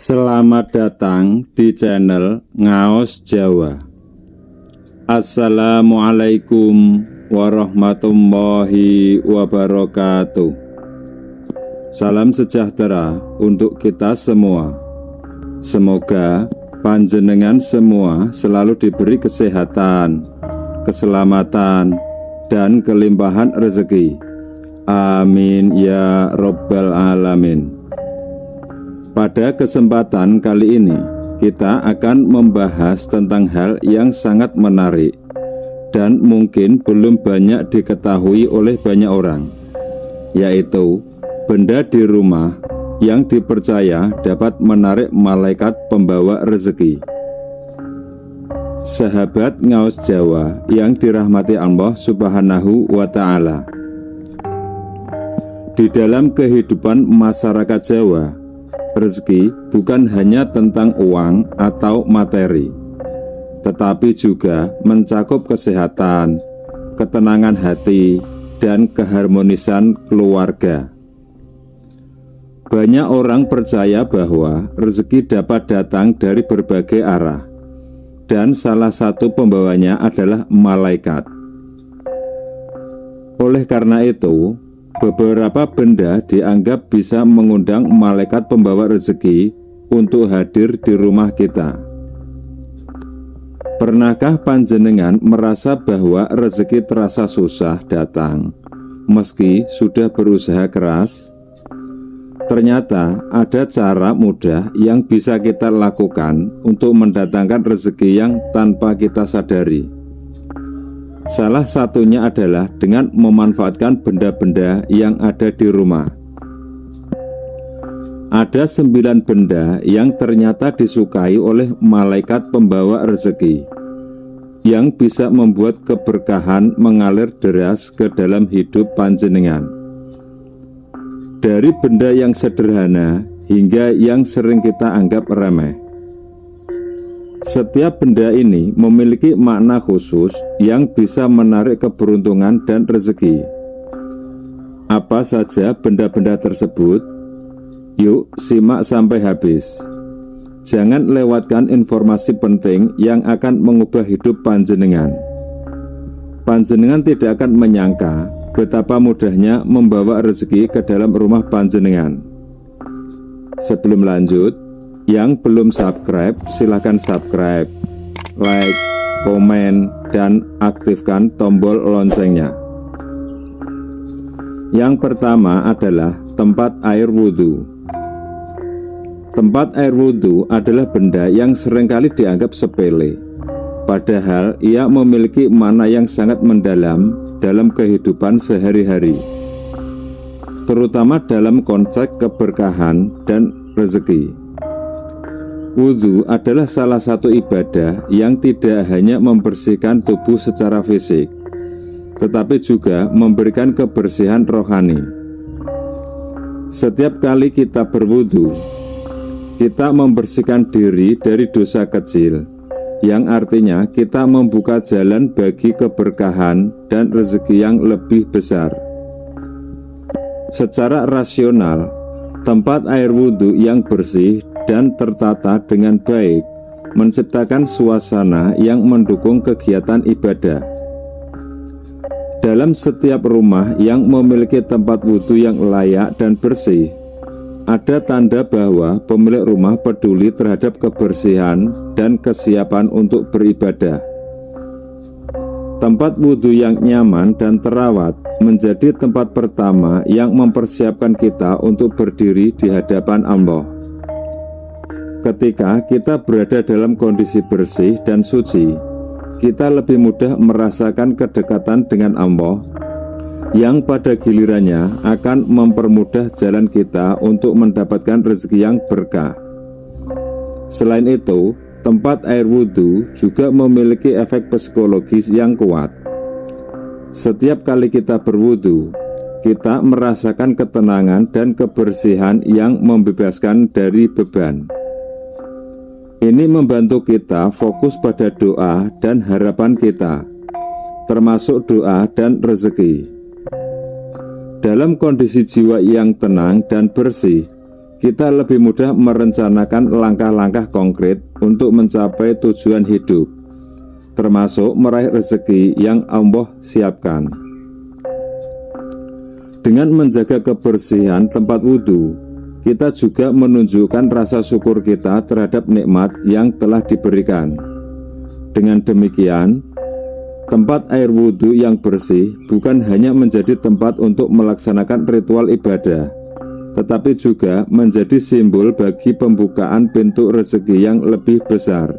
Selamat datang di channel Ngaos Jawa. Assalamualaikum warahmatullahi wabarakatuh. Salam sejahtera untuk kita semua. Semoga panjenengan semua selalu diberi kesehatan, keselamatan, dan kelimpahan rezeki. Amin ya Rabbal Alamin. Pada kesempatan kali ini, kita akan membahas tentang hal yang sangat menarik dan mungkin belum banyak diketahui oleh banyak orang, yaitu benda di rumah yang dipercaya dapat menarik malaikat pembawa rezeki. Sahabat Ngaos Jawa yang dirahmati Allah Subhanahu wa Ta'ala, di dalam kehidupan masyarakat Jawa, rezeki bukan hanya tentang uang atau materi, tetapi juga mencakup kesehatan, ketenangan hati, dan keharmonisan keluarga. Banyak orang percaya bahwa rezeki dapat datang dari berbagai arah, dan salah satu pembawanya adalah malaikat. Oleh karena itu, beberapa benda dianggap bisa mengundang malaikat pembawa rezeki untuk hadir di rumah kita. Pernahkah panjenengan merasa bahwa rezeki terasa susah datang, meski sudah berusaha keras? Ternyata ada cara mudah yang bisa kita lakukan untuk mendatangkan rezeki yang tanpa kita sadari. Salah satunya adalah dengan memanfaatkan benda-benda yang ada di rumah. Ada 9 benda yang ternyata disukai oleh malaikat pembawa rezeki, yang bisa membuat keberkahan mengalir deras ke dalam hidup panjenengan. Dari benda yang sederhana hingga yang sering kita anggap remeh. Setiap benda ini memiliki makna khusus yang bisa menarik keberuntungan dan rezeki. Apa saja benda-benda tersebut? Yuk simak sampai habis. Jangan lewatkan informasi penting yang akan mengubah hidup panjenengan. Panjenengan tidak akan menyangka betapa mudahnya membawa rezeki ke dalam rumah panjenengan. Sebelum lanjut, yang belum subscribe, silahkan subscribe, like, komen, dan aktifkan tombol loncengnya. Yang pertama adalah tempat air wudhu. Tempat air wudhu adalah benda yang seringkali dianggap sepele, padahal ia memiliki makna yang sangat mendalam dalam kehidupan sehari-hari, terutama dalam konteks keberkahan dan rezeki. Wudhu adalah salah satu ibadah yang tidak hanya membersihkan tubuh secara fisik, tetapi juga memberikan kebersihan rohani. Setiap kali kita berwudhu, kita membersihkan diri dari dosa kecil, yang artinya kita membuka jalan bagi keberkahan dan rezeki yang lebih besar. Secara rasional, tempat air wudhu yang bersih dan tertata dengan baik menciptakan suasana yang mendukung kegiatan ibadah. Dalam setiap rumah yang memiliki tempat wudhu yang layak dan bersih, ada tanda bahwa pemilik rumah peduli terhadap kebersihan dan kesiapan untuk beribadah. Tempat wudhu yang nyaman dan terawat menjadi tempat pertama yang mempersiapkan kita untuk berdiri di hadapan Allah. Ketika kita berada dalam kondisi bersih dan suci, kita lebih mudah merasakan kedekatan dengan Allah, yang pada gilirannya akan mempermudah jalan kita untuk mendapatkan rezeki yang berkah. Selain itu, tempat air wudhu juga memiliki efek psikologis yang kuat. Setiap kali kita berwudhu, kita merasakan ketenangan dan kebersihan yang membebaskan dari beban. Ini membantu kita fokus pada doa dan harapan kita, termasuk doa dan rezeki. Dalam kondisi jiwa yang tenang dan bersih, kita lebih mudah merencanakan langkah-langkah konkret untuk mencapai tujuan hidup, termasuk meraih rezeki yang Allah siapkan. Dengan menjaga kebersihan tempat wudhu, kita juga menunjukkan rasa syukur kita terhadap nikmat yang telah diberikan. Dengan demikian, tempat air wudhu yang bersih bukan hanya menjadi tempat untuk melaksanakan ritual ibadah, tetapi juga menjadi simbol bagi pembukaan pintu rezeki yang lebih besar.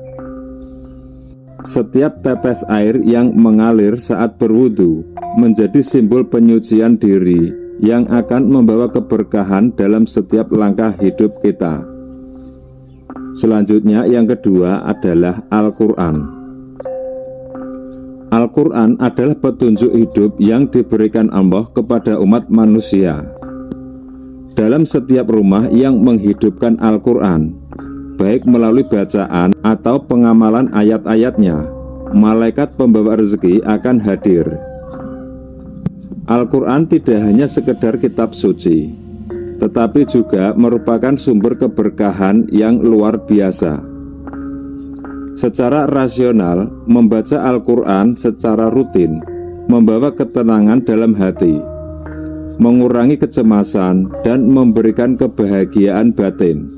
Setiap tetes air yang mengalir saat berwudu menjadi simbol penyucian diri yang akan membawa keberkahan dalam setiap langkah hidup kita. Selanjutnya yang kedua adalah Al-Quran. Al-Quran adalah petunjuk hidup yang diberikan Allah kepada umat manusia. Dalam setiap rumah yang menghidupkan Al-Quran, baik melalui bacaan atau pengamalan ayat-ayatnya, malaikat pembawa rezeki akan hadir. Al-Quran tidak hanya sekedar kitab suci, tetapi juga merupakan sumber keberkahan yang luar biasa. Secara rasional, membaca Al-Quran secara rutin membawa ketenangan dalam hati, mengurangi kecemasan, dan memberikan kebahagiaan batin.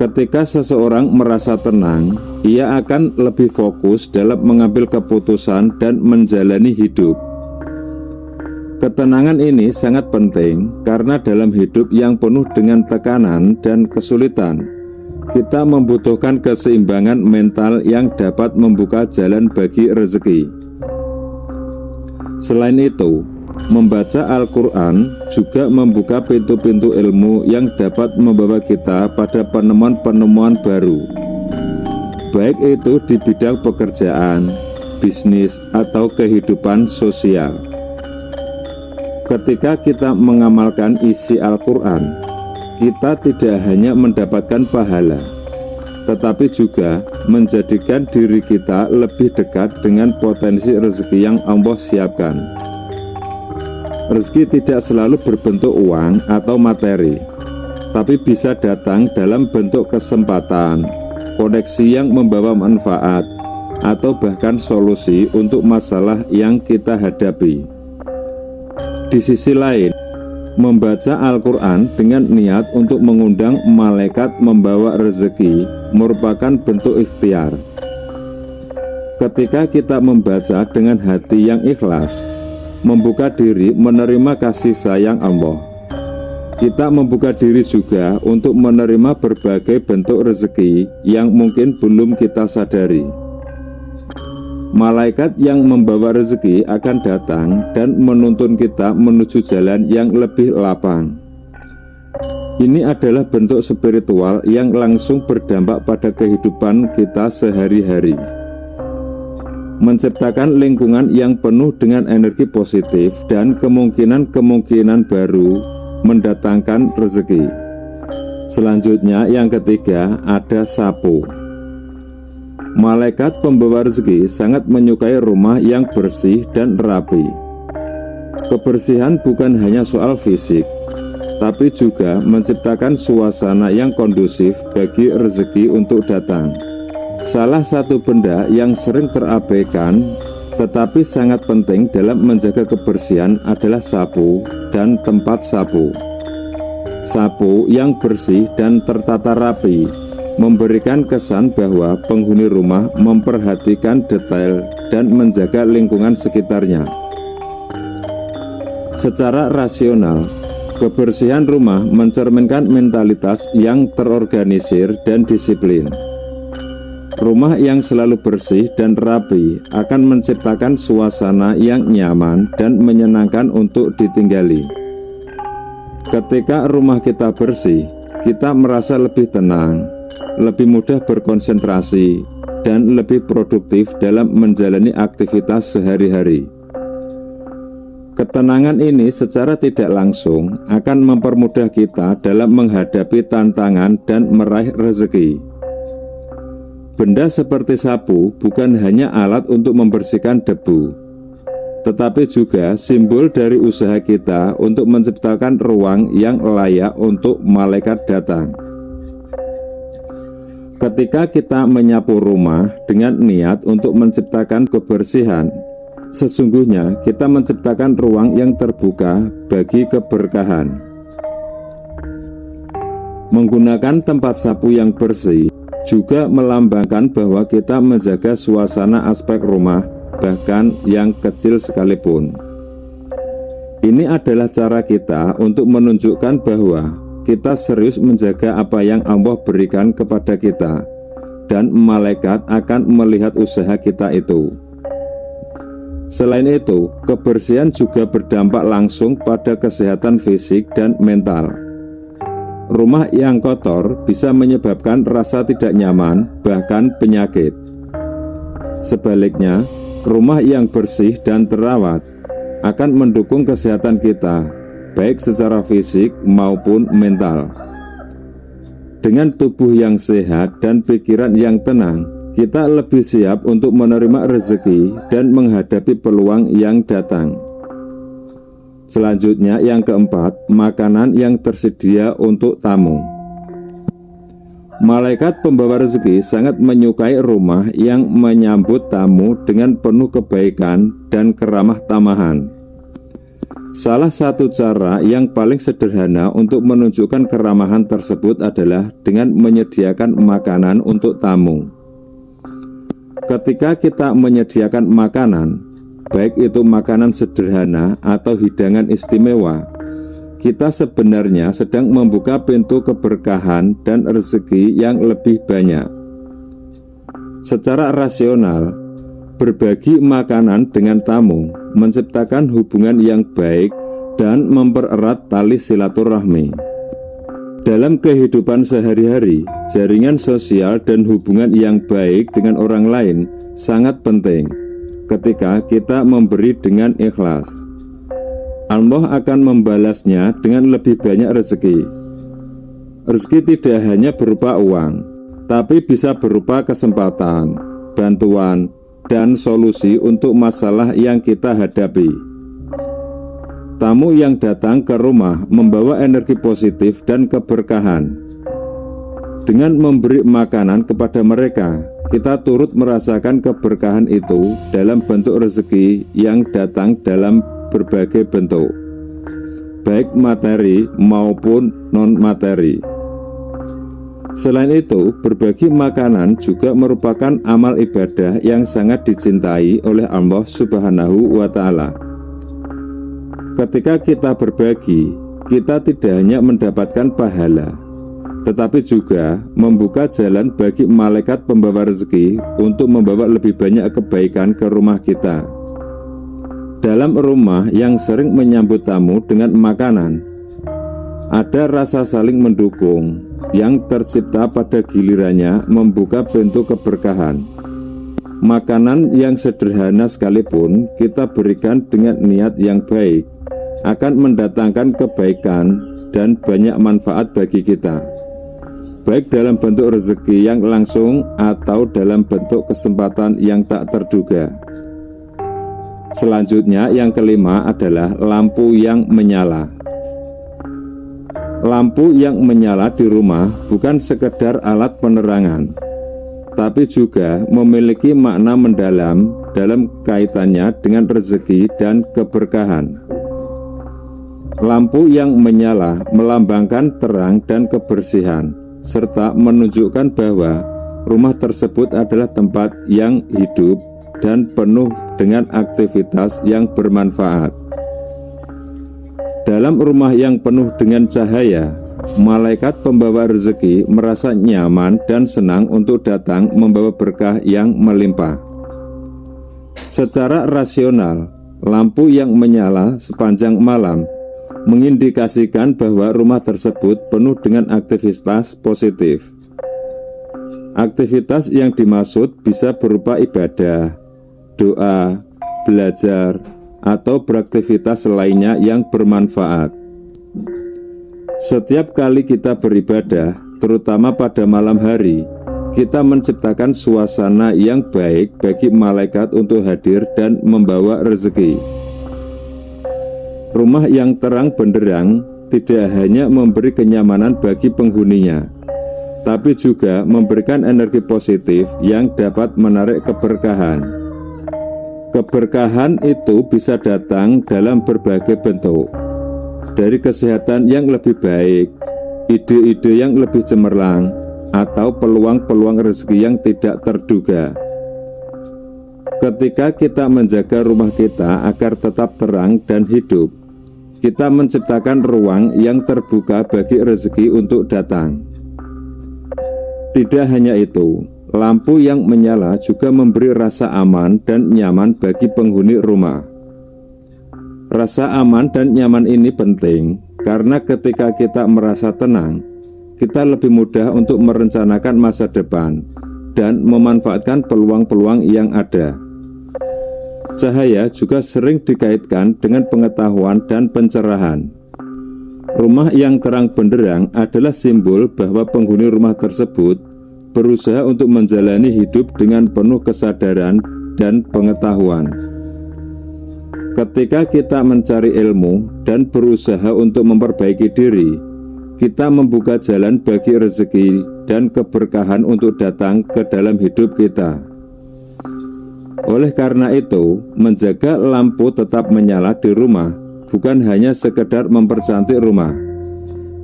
Ketika seseorang merasa tenang, ia akan lebih fokus dalam mengambil keputusan dan menjalani hidup. Ketenangan ini sangat penting karena dalam hidup yang penuh dengan tekanan dan kesulitan, kita membutuhkan keseimbangan mental yang dapat membuka jalan bagi rezeki. Selain itu, membaca Al-Quran juga membuka pintu-pintu ilmu yang dapat membawa kita pada penemuan-penemuan baru, baik itu di bidang pekerjaan, bisnis, atau kehidupan sosial. Ketika kita mengamalkan isi Al-Quran, kita tidak hanya mendapatkan pahala, tetapi juga menjadikan diri kita lebih dekat dengan potensi rezeki yang Allah siapkan. Rezeki tidak selalu berbentuk uang atau materi, tapi bisa datang dalam bentuk kesempatan, koneksi yang membawa manfaat, atau bahkan solusi untuk masalah yang kita hadapi. Di sisi lain, membaca Al-Quran dengan niat untuk mengundang malaikat membawa rezeki merupakan bentuk ikhtiar. Ketika kita membaca dengan hati yang ikhlas, membuka diri menerima kasih sayang Allah, kita membuka diri juga untuk menerima berbagai bentuk rezeki yang mungkin belum kita sadari. Malaikat yang membawa rezeki akan datang dan menuntun kita menuju jalan yang lebih lapang. Ini adalah bentuk spiritual yang langsung berdampak pada kehidupan kita sehari-hari, menciptakan lingkungan yang penuh dengan energi positif dan kemungkinan-kemungkinan baru mendatangkan rezeki. Selanjutnya yang ketiga ada sapu. Malaikat pembawa rezeki sangat menyukai rumah yang bersih dan rapi. Kebersihan bukan hanya soal fisik, tapi juga menciptakan suasana yang kondusif bagi rezeki untuk datang. Salah satu benda yang sering terabaikan tetapi sangat penting dalam menjaga kebersihan adalah sapu dan tempat sapu. Sapu yang bersih dan tertata rapi memberikan kesan bahwa penghuni rumah memperhatikan detail dan menjaga lingkungan sekitarnya. Secara rasional, kebersihan rumah mencerminkan mentalitas yang terorganisir dan disiplin. Rumah yang selalu bersih dan rapi akan menciptakan suasana yang nyaman dan menyenangkan untuk ditinggali. Ketika rumah kita bersih, kita merasa lebih tenang, lebih mudah berkonsentrasi, dan lebih produktif dalam menjalani aktivitas sehari-hari. Ketenangan ini secara tidak langsung akan mempermudah kita dalam menghadapi tantangan dan meraih rezeki. Benda seperti sapu bukan hanya alat untuk membersihkan debu, tetapi juga simbol dari usaha kita untuk menciptakan ruang yang layak untuk malaikat datang. Ketika kita menyapu rumah dengan niat untuk menciptakan kebersihan, sesungguhnya kita menciptakan ruang yang terbuka bagi keberkahan. Menggunakan tempat sapu yang bersih juga melambangkan bahwa kita menjaga suasana aspek rumah, bahkan yang kecil sekalipun. Ini adalah cara kita untuk menunjukkan bahwa kita serius menjaga apa yang Allah berikan kepada kita, dan malaikat akan melihat usaha kita itu. Selain itu, kebersihan juga berdampak langsung pada kesehatan fisik dan mental. Rumah yang kotor bisa menyebabkan rasa tidak nyaman, bahkan penyakit. Sebaliknya, rumah yang bersih dan terawat akan mendukung kesehatan kita, baik secara fisik maupun mental. Dengan tubuh yang sehat dan pikiran yang tenang, kita lebih siap untuk menerima rezeki dan menghadapi peluang yang datang. Selanjutnya, yang keempat, makanan yang tersedia untuk tamu. Malaikat pembawa rezeki sangat menyukai rumah yang menyambut tamu dengan penuh kebaikan dan keramah tamahan. Salah satu cara yang paling sederhana untuk menunjukkan keramahan tersebut adalah dengan menyediakan makanan untuk tamu. Ketika kita menyediakan makanan, baik itu makanan sederhana atau hidangan istimewa, kita sebenarnya sedang membuka pintu keberkahan dan rezeki yang lebih banyak. Secara rasional, berbagi makanan dengan tamu menciptakan hubungan yang baik dan mempererat tali silaturahmi. Dalam kehidupan sehari-hari, jaringan sosial dan hubungan yang baik dengan orang lain sangat penting. Ketika kita memberi dengan ikhlas, Allah akan membalasnya dengan lebih banyak rezeki. Rezeki tidak hanya berupa uang, tapi bisa berupa kesempatan, bantuan, dan solusi untuk masalah yang kita hadapi. Tamu yang datang ke rumah membawa energi positif dan keberkahan. Dengan memberi makanan kepada mereka, kita turut merasakan keberkahan itu dalam bentuk rezeki yang datang dalam berbagai bentuk, baik materi maupun non-materi. Selain itu, berbagi makanan juga merupakan amal ibadah yang sangat dicintai oleh Allah Subhanahu wa Ta'ala. Ketika kita berbagi, kita tidak hanya mendapatkan pahala, tetapi juga membuka jalan bagi malaikat pembawa rezeki untuk membawa lebih banyak kebaikan ke rumah kita. Dalam rumah yang sering menyambut tamu dengan makanan, ada rasa saling mendukung yang tercipta pada gilirannya membuka pintu keberkahan. Makanan yang sederhana sekalipun kita berikan dengan niat yang baik akan mendatangkan kebaikan dan banyak manfaat bagi kita, baik dalam bentuk rezeki yang langsung atau dalam bentuk kesempatan yang tak terduga. Selanjutnya, yang kelima adalah lampu yang menyala. Lampu yang menyala di rumah bukan sekedar alat penerangan, tapi juga memiliki makna mendalam dalam kaitannya dengan rezeki dan keberkahan. Lampu yang menyala melambangkan terang dan kebersihan, serta menunjukkan bahwa rumah tersebut adalah tempat yang hidup dan penuh dengan aktivitas yang bermanfaat. Dalam rumah yang penuh dengan cahaya, malaikat pembawa rezeki merasa nyaman dan senang untuk datang membawa berkah yang melimpah. Secara rasional, lampu yang menyala sepanjang malam mengindikasikan bahwa rumah tersebut penuh dengan aktivitas positif. Aktivitas yang dimaksud bisa berupa ibadah, doa, belajar, atau beraktivitas lainnya yang bermanfaat. Setiap kali kita beribadah, terutama pada malam hari, kita menciptakan suasana yang baik bagi malaikat untuk hadir dan membawa rezeki. Rumah yang terang benderang tidak hanya memberi kenyamanan bagi penghuninya, tapi juga memberikan energi positif yang dapat menarik keberkahan. Keberkahan itu bisa datang dalam berbagai bentuk, dari kesehatan yang lebih baik, ide-ide yang lebih cemerlang, atau peluang-peluang rezeki yang tidak terduga. Ketika kita menjaga rumah kita agar tetap terang dan hidup, kita menciptakan ruang yang terbuka bagi rezeki untuk datang. Tidak hanya itu, lampu yang menyala juga memberi rasa aman dan nyaman bagi penghuni rumah. Rasa aman dan nyaman ini penting karena ketika kita merasa tenang, kita lebih mudah untuk merencanakan masa depan dan memanfaatkan peluang-peluang yang ada. Cahaya juga sering dikaitkan dengan pengetahuan dan pencerahan. Rumah yang terang benderang adalah simbol bahwa penghuni rumah tersebut berusaha untuk menjalani hidup dengan penuh kesadaran dan pengetahuan. Ketika kita mencari ilmu dan berusaha untuk memperbaiki diri, kita membuka jalan bagi rezeki dan keberkahan untuk datang ke dalam hidup kita. Oleh karena itu, menjaga lampu tetap menyala di rumah bukan hanya sekedar mempercantik rumah,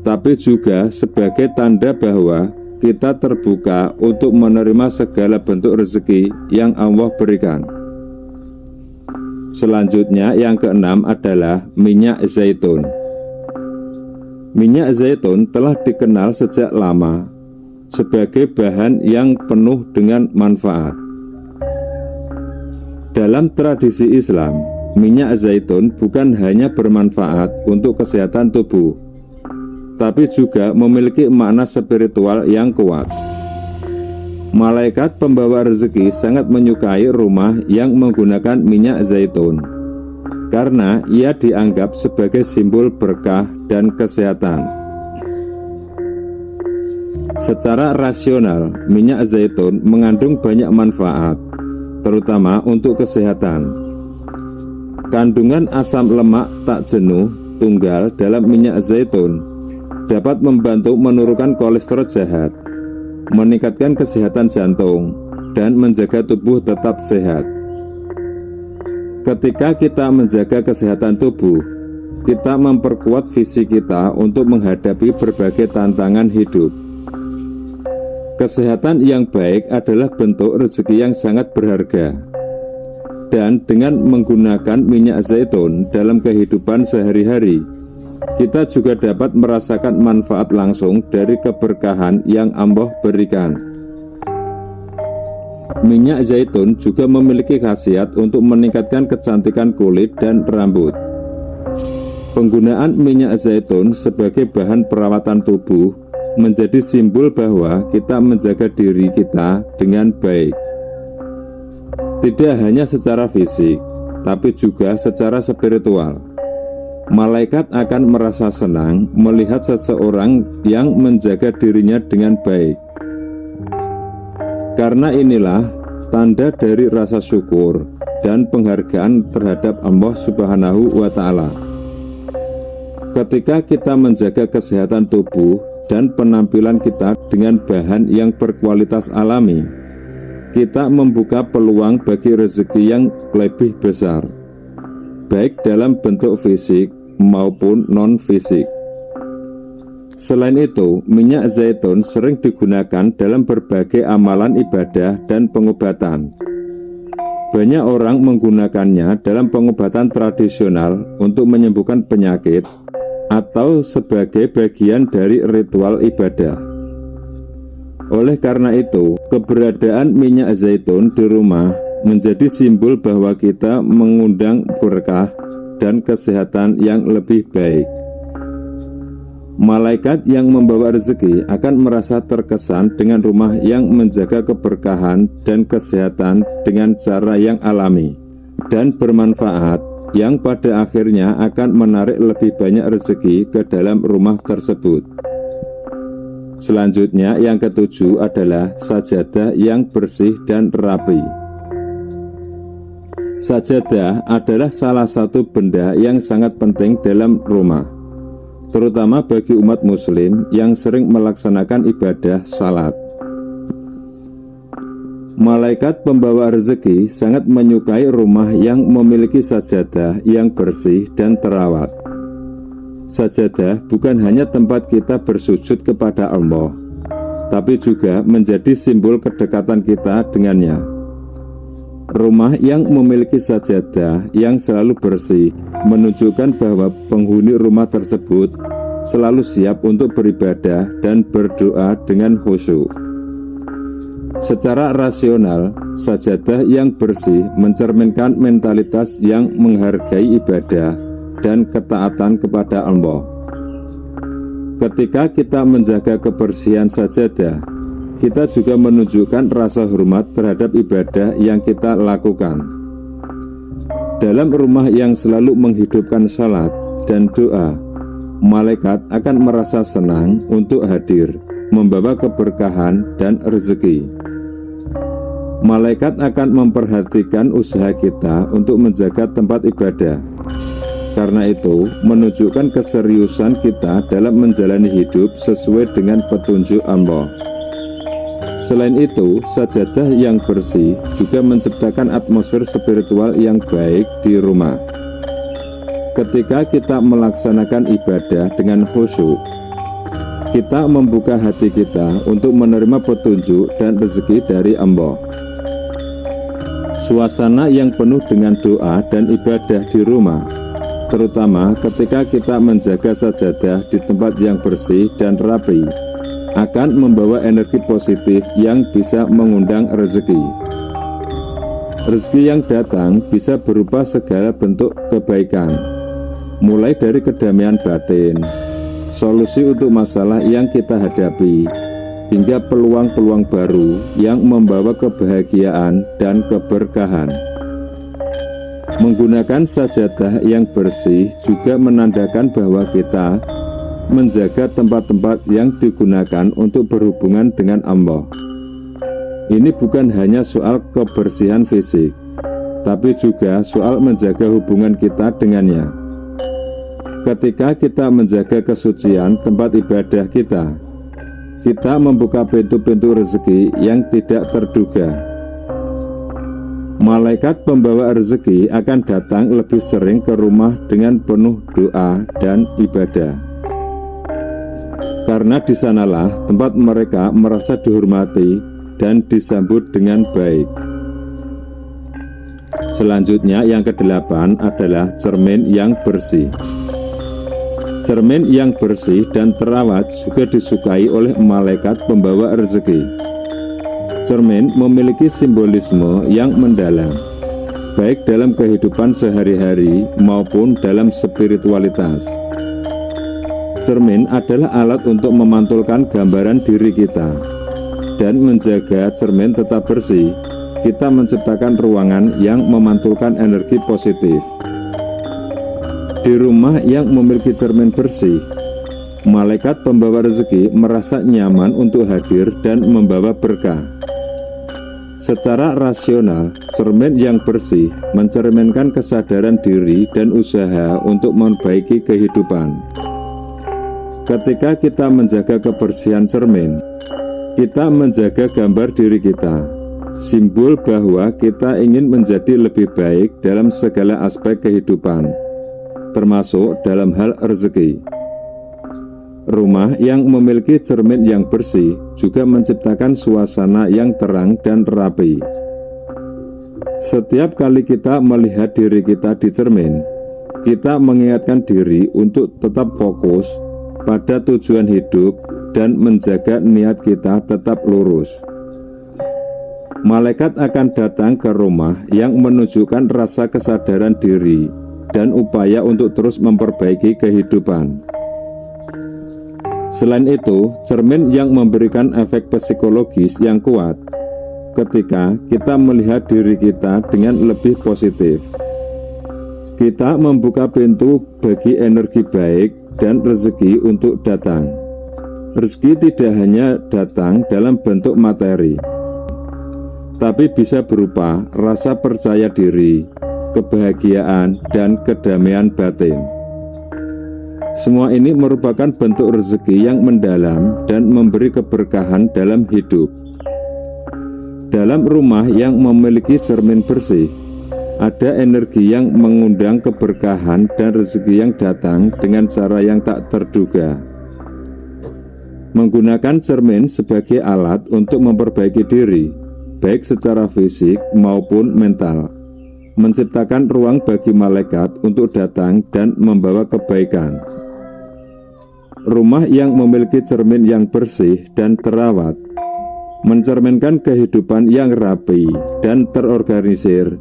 tapi juga sebagai tanda bahwa kita terbuka untuk menerima segala bentuk rezeki yang Allah berikan. Selanjutnya, yang keenam adalah minyak zaitun. Minyak zaitun telah dikenal sejak lama sebagai bahan yang penuh dengan manfaat. Dalam tradisi Islam, minyak zaitun bukan hanya bermanfaat untuk kesehatan tubuh, tapi juga memiliki makna spiritual yang kuat. Malaikat pembawa rezeki sangat menyukai rumah yang menggunakan minyak zaitun, karena ia dianggap sebagai simbol berkah dan kesehatan. Secara rasional, minyak zaitun mengandung banyak manfaat, terutama untuk kesehatan. Kandungan asam lemak tak jenuh tunggal dalam minyak zaitun dapat membantu menurunkan kolesterol jahat, meningkatkan kesehatan jantung, dan menjaga tubuh tetap sehat. Ketika kita menjaga kesehatan tubuh, kita memperkuat visi kita untuk menghadapi berbagai tantangan hidup. Kesehatan yang baik adalah bentuk rezeki yang sangat berharga. Dan dengan menggunakan minyak zaitun dalam kehidupan sehari-hari, kita juga dapat merasakan manfaat langsung dari keberkahan yang Allah berikan. Minyak zaitun juga memiliki khasiat untuk meningkatkan kecantikan kulit dan rambut. Penggunaan minyak zaitun sebagai bahan perawatan tubuh menjadi simbol bahwa kita menjaga diri kita dengan baik. Tidak hanya secara fisik, tapi juga secara spiritual. Malaikat akan merasa senang melihat seseorang yang menjaga dirinya dengan baik. Karena inilah tanda dari rasa syukur dan penghargaan terhadap Allah Subhanahu wa Ta'ala. Ketika kita menjaga kesehatan tubuh dan penampilan kita dengan bahan yang berkualitas alami, kita membuka peluang bagi rezeki yang lebih besar, baik dalam bentuk fisik maupun non-fisik. Selain itu, minyak zaitun sering digunakan dalam berbagai amalan ibadah dan pengobatan. Banyak orang menggunakannya dalam pengobatan tradisional untuk menyembuhkan penyakit atau sebagai bagian dari ritual ibadah. Oleh karena itu, keberadaan minyak zaitun di rumah menjadi simbol bahwa kita mengundang berkah dan kesehatan yang lebih baik. Malaikat yang membawa rezeki akan merasa terkesan dengan rumah yang menjaga keberkahan dan kesehatan dengan cara yang alami dan bermanfaat, yang pada akhirnya akan menarik lebih banyak rezeki ke dalam rumah tersebut. Selanjutnya yang ketujuh adalah sajadah yang bersih dan rapi. Sajadah adalah salah satu benda yang sangat penting dalam rumah, terutama bagi umat muslim yang sering melaksanakan ibadah salat. Malaikat pembawa rezeki sangat menyukai rumah yang memiliki sajadah yang bersih dan terawat. Sajadah bukan hanya tempat kita bersujud kepada Allah, tapi juga menjadi simbol kedekatan kita dengannya. Rumah yang memiliki sajadah yang selalu bersih menunjukkan bahwa penghuni rumah tersebut selalu siap untuk beribadah dan berdoa dengan khusyuk. Secara rasional, sajadah yang bersih mencerminkan mentalitas yang menghargai ibadah dan ketaatan kepada Allah. Ketika kita menjaga kebersihan sajadah, kita juga menunjukkan rasa hormat terhadap ibadah yang kita lakukan. Dalam rumah yang selalu menghidupkan salat dan doa, malaikat akan merasa senang untuk hadir, membawa keberkahan dan rezeki. Malaikat akan memperhatikan usaha kita untuk menjaga tempat ibadah. Karena itu, menunjukkan keseriusan kita dalam menjalani hidup sesuai dengan petunjuk Allah. Selain itu, sajadah yang bersih juga menciptakan atmosfer spiritual yang baik di rumah. Ketika kita melaksanakan ibadah dengan khusyuk, kita membuka hati kita untuk menerima petunjuk dan rezeki dari Allah. Suasana yang penuh dengan doa dan ibadah di rumah, terutama ketika kita menjaga sajadah di tempat yang bersih dan rapi, akan membawa energi positif yang bisa mengundang rezeki. Rezeki yang datang bisa berupa segala bentuk kebaikan, mulai dari kedamaian batin, solusi untuk masalah yang kita hadapi, hingga peluang-peluang baru yang membawa kebahagiaan dan keberkahan. Menggunakan sajadah yang bersih juga menandakan bahwa kita menjaga tempat-tempat yang digunakan untuk berhubungan dengan Allah. Ini bukan hanya soal kebersihan fisik, tapi juga soal menjaga hubungan kita dengannya. Ketika kita menjaga kesucian tempat ibadah kita membuka pintu-pintu rezeki yang tidak terduga. Malaikat pembawa rezeki akan datang lebih sering ke rumah dengan penuh doa dan ibadah. Karena di sanalah tempat mereka merasa dihormati dan disambut dengan baik. Selanjutnya yang kedelapan adalah cermin yang bersih. Cermin yang bersih dan terawat juga disukai oleh malaikat pembawa rezeki. Cermin memiliki simbolisme yang mendalam, baik dalam kehidupan sehari-hari maupun dalam spiritualitas. Cermin adalah alat untuk memantulkan gambaran diri kita, dan menjaga cermin tetap bersih, kita menciptakan ruangan yang memantulkan energi positif. Di rumah yang memiliki cermin bersih, malaikat pembawa rezeki merasa nyaman untuk hadir dan membawa berkah. Secara rasional, cermin yang bersih mencerminkan kesadaran diri dan usaha untuk memperbaiki kehidupan. Ketika kita menjaga kebersihan cermin, kita menjaga gambar diri kita, simbol bahwa kita ingin menjadi lebih baik dalam segala aspek kehidupan, termasuk dalam hal rezeki. Rumah yang memiliki cermin yang bersih juga menciptakan suasana yang terang dan rapi. Setiap kali kita melihat diri kita di cermin, kita mengingatkan diri untuk tetap fokus pada tujuan hidup dan menjaga niat kita tetap lurus. Malaikat akan datang ke rumah yang menunjukkan rasa kesadaran diri dan upaya untuk terus memperbaiki kehidupan. Selain itu, cermin yang memberikan efek psikologis yang kuat ketika kita melihat diri kita dengan lebih positif. Kita membuka pintu bagi energi baik dan rezeki untuk datang. Rezeki tidak hanya datang dalam bentuk materi, tapi bisa berupa rasa percaya diri, kebahagiaan, dan kedamaian batin. Semua ini merupakan bentuk rezeki yang mendalam dan memberi keberkahan dalam hidup. Dalam rumah yang memiliki cermin bersih, ada energi yang mengundang keberkahan dan rezeki yang datang dengan cara yang tak terduga. Menggunakan cermin sebagai alat untuk memperbaiki diri, baik secara fisik maupun mental, menciptakan ruang bagi malaikat untuk datang dan membawa kebaikan. Rumah yang memiliki cermin yang bersih dan terawat mencerminkan kehidupan yang rapi dan terorganisir,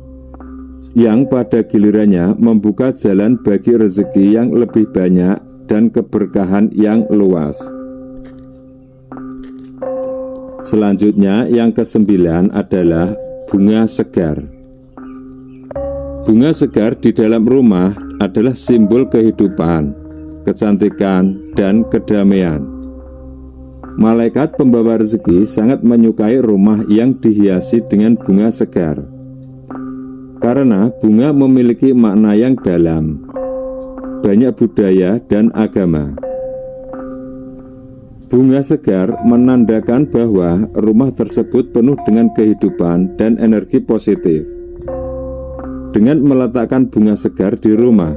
yang pada gilirannya membuka jalan bagi rezeki yang lebih banyak dan keberkahan yang luas. Selanjutnya yang ke-9 adalah bunga segar. Bunga segar di dalam rumah adalah simbol kehidupan, kecantikan, dan kedamaian. Malaikat pembawa rezeki sangat menyukai rumah yang dihiasi dengan bunga segar, karena bunga memiliki makna yang dalam, banyak budaya dan agama. Bunga segar menandakan bahwa rumah tersebut penuh dengan kehidupan dan energi positif. Dengan meletakkan bunga segar di rumah,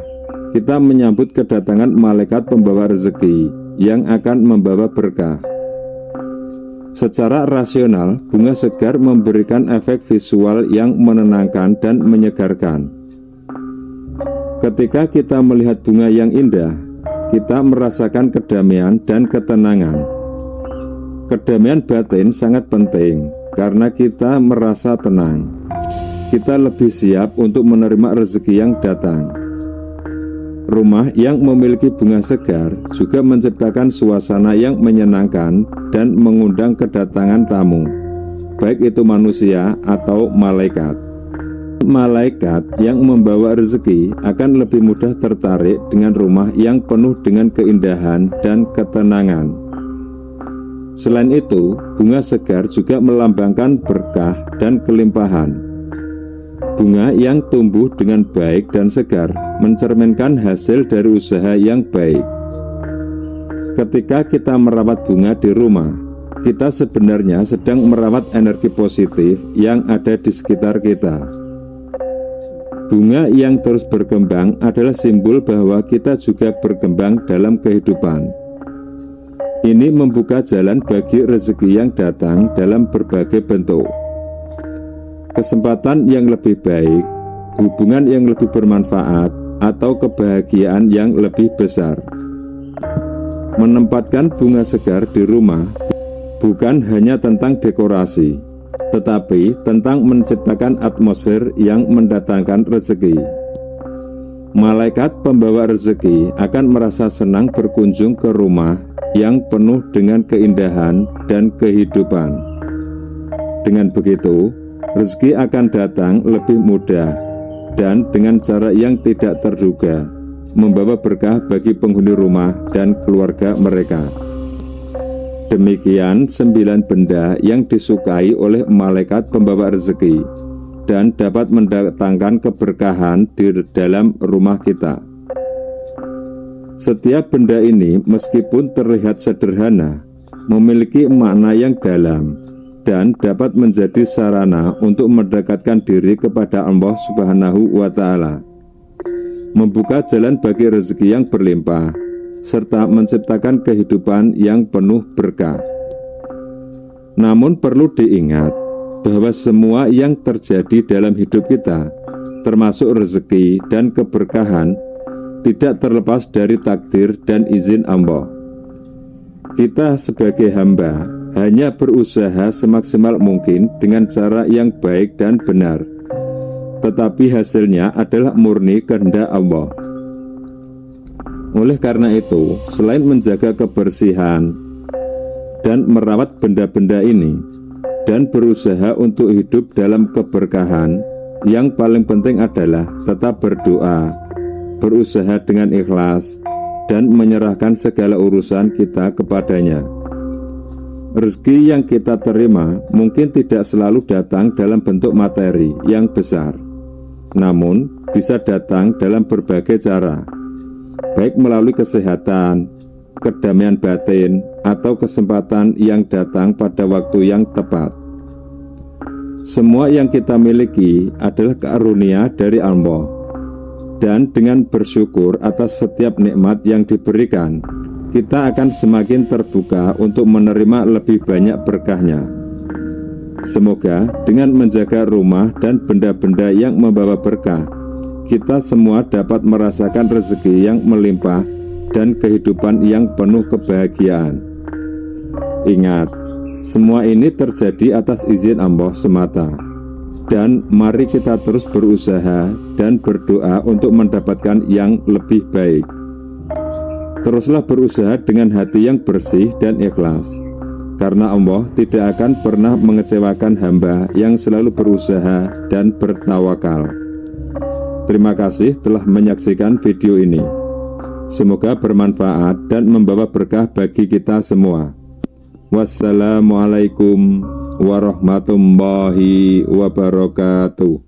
kita menyambut kedatangan malaikat pembawa rezeki yang akan membawa berkah. Secara rasional, bunga segar memberikan efek visual yang menenangkan dan menyegarkan. Ketika kita melihat bunga yang indah, kita merasakan kedamaian dan ketenangan. Kedamaian batin sangat penting karena kita merasa tenang. Kita lebih siap untuk menerima rezeki yang datang. Rumah yang memiliki bunga segar juga menciptakan suasana yang menyenangkan dan mengundang kedatangan tamu, baik itu manusia atau malaikat. Malaikat yang membawa rezeki akan lebih mudah tertarik dengan rumah yang penuh dengan keindahan dan ketenangan. Selain itu, bunga segar juga melambangkan berkah dan kelimpahan. Bunga yang tumbuh dengan baik dan segar mencerminkan hasil dari usaha yang baik. Ketika kita merawat bunga di rumah, kita sebenarnya sedang merawat energi positif yang ada di sekitar kita. Bunga yang terus berkembang adalah simbol bahwa kita juga berkembang dalam kehidupan. Ini membuka jalan bagi rezeki yang datang dalam berbagai bentuk. Kesempatan yang lebih baik, hubungan yang lebih bermanfaat, atau kebahagiaan yang lebih besar. Menempatkan bunga segar di rumah bukan hanya tentang dekorasi, tetapi tentang menciptakan atmosfer yang mendatangkan rezeki. Malaikat pembawa rezeki akan merasa senang berkunjung ke rumah yang penuh dengan keindahan dan kehidupan. Dengan begitu, rezeki akan datang lebih mudah dan dengan cara yang tidak terduga, membawa berkah bagi penghuni rumah dan keluarga mereka. Demikian 9 benda yang disukai oleh malaikat pembawa rezeki dan dapat mendatangkan keberkahan di dalam rumah kita. Setiap benda ini meskipun terlihat sederhana, memiliki makna yang dalam dan dapat menjadi sarana untuk mendekatkan diri kepada Allah Subhanahu wa Ta'ala, membuka jalan bagi rezeki yang berlimpah, serta menciptakan kehidupan yang penuh berkah. Namun perlu diingat bahwa semua yang terjadi dalam hidup kita, termasuk rezeki dan keberkahan, tidak terlepas dari takdir dan izin Allah. Kita sebagai hamba hanya berusaha semaksimal mungkin dengan cara yang baik dan benar, tetapi hasilnya adalah murni kehendak Allah. Oleh karena itu, selain menjaga kebersihan dan merawat benda-benda ini dan berusaha untuk hidup dalam keberkahan, yang paling penting adalah tetap berdoa, berusaha dengan ikhlas, dan menyerahkan segala urusan kita kepadanya. Rezeki yang kita terima mungkin tidak selalu datang dalam bentuk materi yang besar, namun bisa datang dalam berbagai cara, baik melalui kesehatan, kedamaian batin, atau kesempatan yang datang pada waktu yang tepat. Semua yang kita miliki adalah karunia dari Allah, dan dengan bersyukur atas setiap nikmat yang diberikan, kita akan semakin terbuka untuk menerima lebih banyak berkahnya. Semoga dengan menjaga rumah dan benda-benda yang membawa berkah, kita semua dapat merasakan rezeki yang melimpah dan kehidupan yang penuh kebahagiaan. Ingat, semua ini terjadi atas izin Allah semata. Dan mari kita terus berusaha dan berdoa untuk mendapatkan yang lebih baik. Teruslah berusaha dengan hati yang bersih dan ikhlas, karena Allah tidak akan pernah mengecewakan hamba yang selalu berusaha dan bertawakal. Terima kasih telah menyaksikan video ini. Semoga bermanfaat dan membawa berkah bagi kita semua. Wassalamualaikum warahmatullahi wabarakatuh.